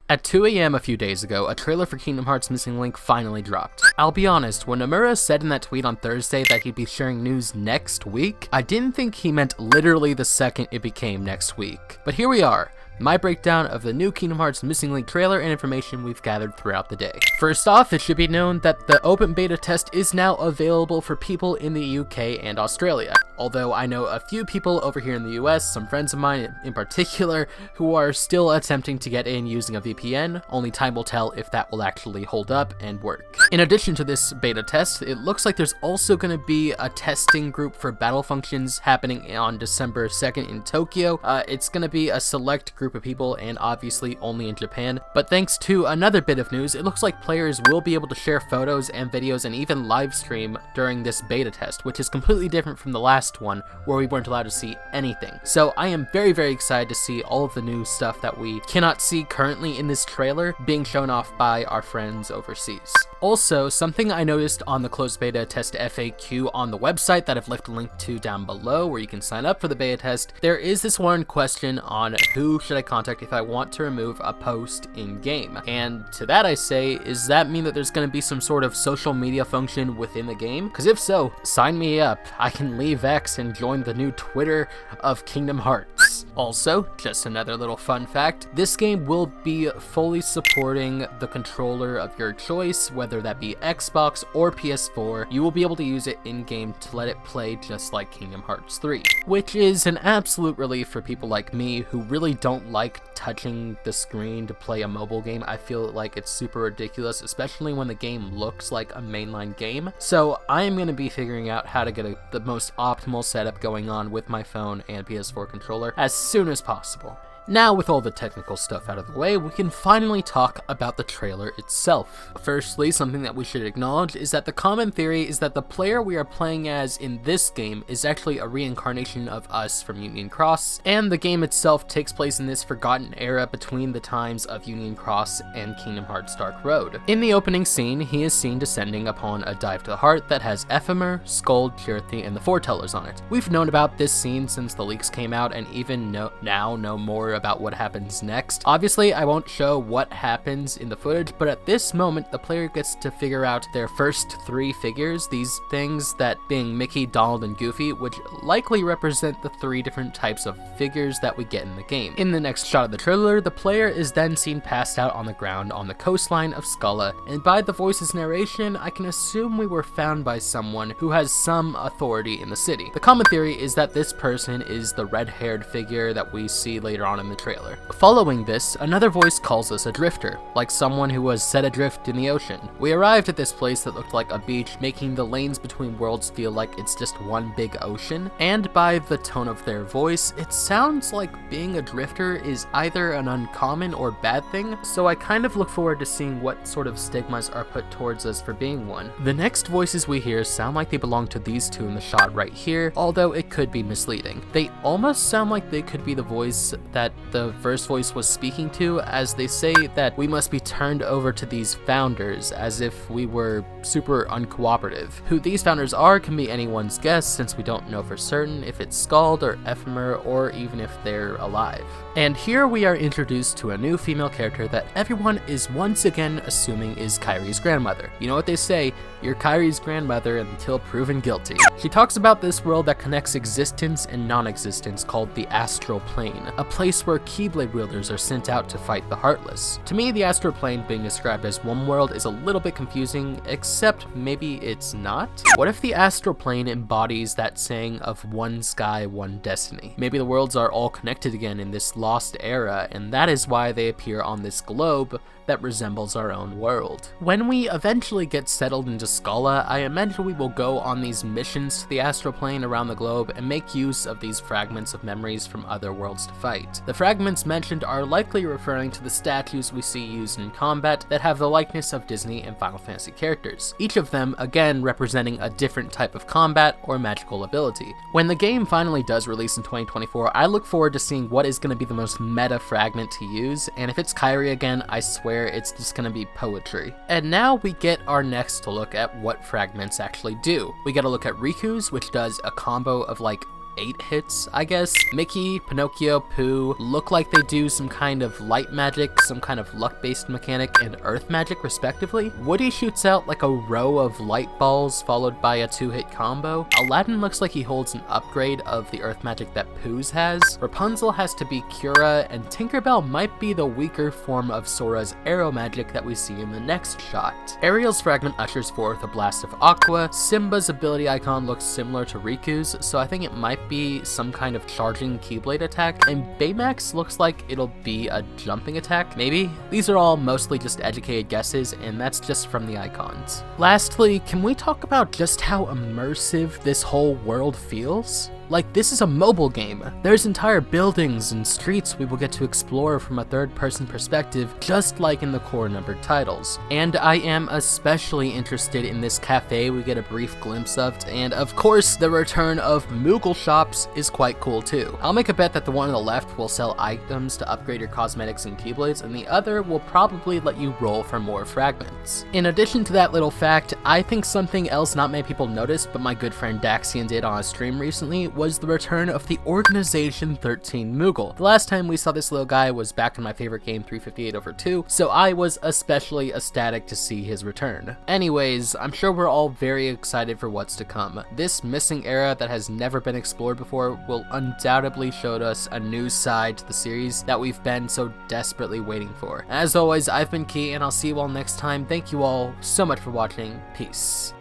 At 2 AM a few days ago, a trailer for Kingdom Hearts Missing Link finally dropped. I'll be honest, when Nomura said in that tweet on Thursday that he'd be sharing news next week, I didn't think he meant literally the second it became next week. But here we are. My breakdown of the new Kingdom Hearts Missing Link trailer and information we've gathered throughout the day. First off, it should be known that the open beta test is now available for people in the UK and Australia. Although I know a few people over here in the US, some friends of mine in particular, who are still attempting to get in using a VPN, only time will tell if that will actually hold up and work. In addition to this beta test, it looks like there's also going to be a testing group for battle functions happening on December 2nd in Tokyo. It's going to be a select group of people and obviously only in Japan, but thanks to another bit of news, it looks like players will be able to share photos and videos and even live stream during this beta test, which is completely different from the last one where we weren't allowed to see anything. So I am very, very excited to see all of the new stuff that we cannot see currently in this trailer being shown off by our friends overseas. Also, something I noticed on the closed beta test FAQ on the website that I've left a link to down below where you can sign up for the beta test, there is this one question on who should I contact if I want to remove a post in game. And to that I say, does that mean that there's going to be some sort of social media function within the game? Because if so, sign me up. I can leave X and join the new Twitter of Kingdom Hearts. Also, just another little fun fact, this game will be fully supporting the controller of your choice, whether that be Xbox or PS4. You will be able to use it in-game to let it play just like Kingdom Hearts 3, which is an absolute relief for people like me who really don't like touching the screen to play a mobile game. I feel like it's super ridiculous, especially when the game looks like a mainline game. So I am going to be figuring out how to get the most optimal setup going on with my phone and PS4 controller as soon as possible. Now, with all the technical stuff out of the way, we can finally talk about the trailer itself. Firstly, something that we should acknowledge is that the common theory is that the player we are playing as in this game is actually a reincarnation of us from Union Cross, and the game itself takes place in this forgotten era between the times of Union Cross and Kingdom Hearts Dark Road. In the opening scene, he is seen descending upon a dive to the heart that has Ephemer, Scold, Chirithy, and the Foretellers on it. We've known about this scene since the leaks came out, and even now know more about what happens next. Obviously, I won't show what happens in the footage, but at this moment, the player gets to figure out their first three figures, these things that being Mickey, Donald, and Goofy, which likely represent the three different types of figures that we get in the game. In the next shot of the trailer, the player is then seen passed out on the ground on the coastline of Skulla, and by the voice's narration, I can assume we were found by someone who has some authority in the city. The common theory is that this person is the red-haired figure that we see later on in the trailer. Following this, another voice calls us a drifter, like someone who was set adrift in the ocean. We arrived at this place that looked like a beach, making the lanes between worlds feel like it's just one big ocean, and by the tone of their voice, it sounds like being a drifter is either an uncommon or bad thing, so I kind of look forward to seeing what sort of stigmas are put towards us for being one. The next voices we hear sound like they belong to these two in the shot right here, although it could be misleading. They almost sound like they could be the voice that the first voice was speaking to, as they say that we must be turned over to these founders as if we were super uncooperative. Who these founders are can be anyone's guess, since we don't know for certain if it's Scald or Ephemer or even if they're alive. And here we are introduced to a new female character that everyone is once again assuming is Kairi's grandmother. You know what they say, you're Kairi's grandmother until proven guilty. She talks about this world that connects existence and non-existence called the Astral Plane, a place where Keyblade wielders are sent out to fight the Heartless. To me, the Astral Plane being described as one world is a little bit confusing, except maybe it's not? What if the Astral Plane embodies that saying of one sky, one destiny? Maybe the worlds are all connected again in this lost era, and that is why they appear on this globe that resembles our own world. When we eventually get settled into Skulla, I imagine we will go on these missions to the astral plane around the globe and make use of these fragments of memories from other worlds to fight. The fragments mentioned are likely referring to the statues we see used in combat that have the likeness of Disney and Final Fantasy characters, each of them again representing a different type of combat or magical ability. When the game finally does release in 2024, I look forward to seeing what is going to be the most meta fragment to use, and if it's Kairi again, I swear it's just gonna be poetry. And now we get our next look at what fragments actually do. We get a look at Riku's, which does a combo of like 8 hits, I guess. Mickey, Pinocchio, Pooh look like they do some kind of light magic, some kind of luck-based mechanic, and earth magic respectively. Woody shoots out like a row of light balls followed by a 2-hit combo. Aladdin looks like he holds an upgrade of the earth magic that Pooh's has. Rapunzel has to be Cura, and Tinkerbell might be the weaker form of Sora's arrow magic that we see in the next shot. Ariel's fragment ushers forth a blast of aqua. Simba's ability icon looks similar to Riku's, so I think it might be some kind of charging Keyblade attack, and Baymax looks like it'll be a jumping attack, maybe? These are all mostly just educated guesses, and that's just from the icons. Lastly, can we talk about just how immersive this whole world feels? Like, this is a mobile game. There's entire buildings and streets we will get to explore from a third-person perspective, just like in the core numbered titles. And I am especially interested in this cafe we get a brief glimpse of, and of course, the return of Moogle shops is quite cool too. I'll make a bet that the one on the left will sell items to upgrade your cosmetics and Keyblades, and the other will probably let you roll for more fragments. In addition to that little fact, I think something else not many people noticed, but my good friend Daxian did on a stream recently, was the return of the Organization 13 Moogle. The last time we saw this little guy was back in my favorite game 358/2, so I was especially ecstatic to see his return. Anyways, I'm sure we're all very excited for what's to come. This missing era that has never been explored before will undoubtedly show us a new side to the series that we've been so desperately waiting for. As always, I've been Key, and I'll see you all next time. Thank you all so much for watching. Peace.